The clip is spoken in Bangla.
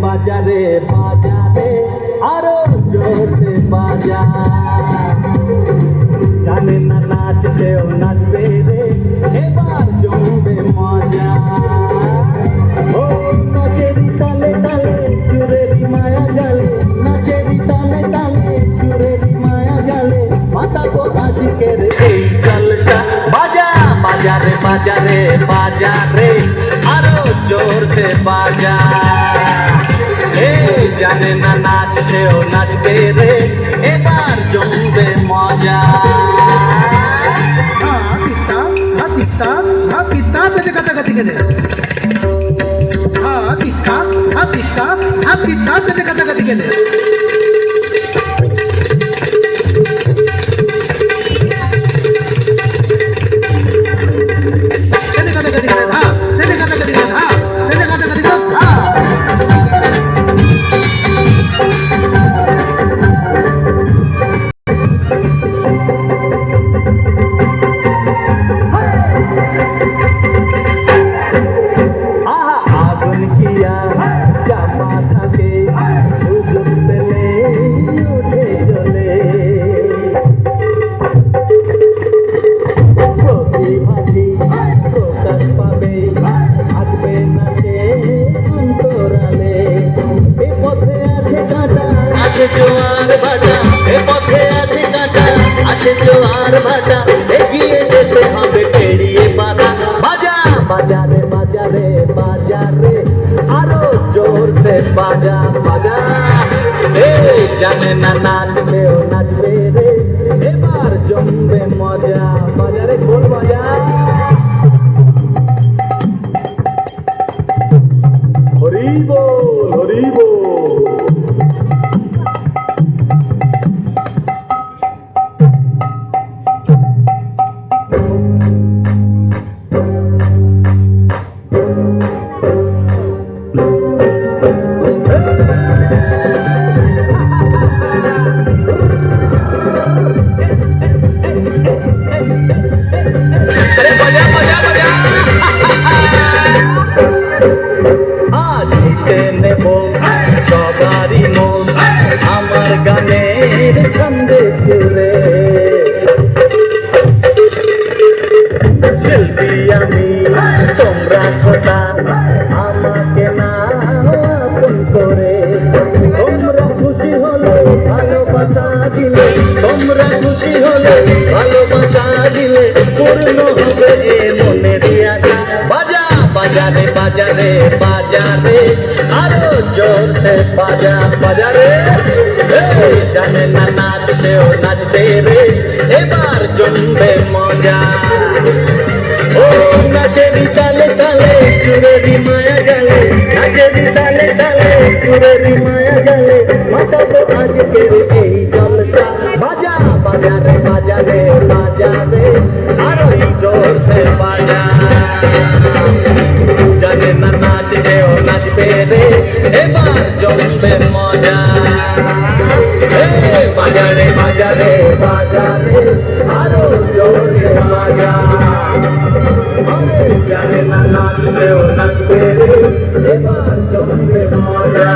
বাজারে বাজারে আরো জোরে বাজা, জানে না নাচতেও নাচবে রে, এবার জমবে মজা। ও নাচেরি তালে তালে সুরেরি মায়া জালে, নাচেরি তালে তালে সুরেরি মায়া জালে, মাথা তো আজকের এই জলসা। বাজা বাজারে বাজারে বাজারে আরো জোর সে বাজা, জানে না নাচতেও নাচবে রে, এবার জমবে মজা। জোয়ার ভাটা এ পথে আছে কাঁটা, আছে জোয়ার ভাটা, এগিয়ে যেতে হবে পেরিয়ে বাধা। বাজা বাজারে বাজারে বাজারে আরো জোর সে বাজা বাজা, জানে না নাচবেও নাচবে রে, এবার জমবে মজা। বাজারে খোল বাজা, হরি বল হরি বল। সবারই মন আমার গানের সন্দেশ রে, শিল্পী আমি তোমরা কথা আমাকে না আপন করে, তোমরা খুশি হলে ভালোবাসা দিলে, তোমরা খুশি হলে ভালোবাসা দিলে পূর্ণ হবে এ মনের আশা। বাজা বাজারে বাজারে বাজারে আরো জোর সে বাজা বাজারে, জানে না নাচতেও নাচবে রে, এবার জমবে মজা। ও নাচেরি তালে তালে সুরেরি মায়া গেলে, নাচেরি তালে তালে সুরেরি মায়া গেলে, মাথা তো আজকের এই জলসা। বাজা বাজারে বাজারে বাজারে আরো জোর সে বাজা, জানে না নাচতেও নাচবে রে, এবার জমবে মজা। বাজারে বাজারে বাজারে আরো জোরে বাজা, জানে না নাচতেও নাচবে রে, এবার জমবে মজা।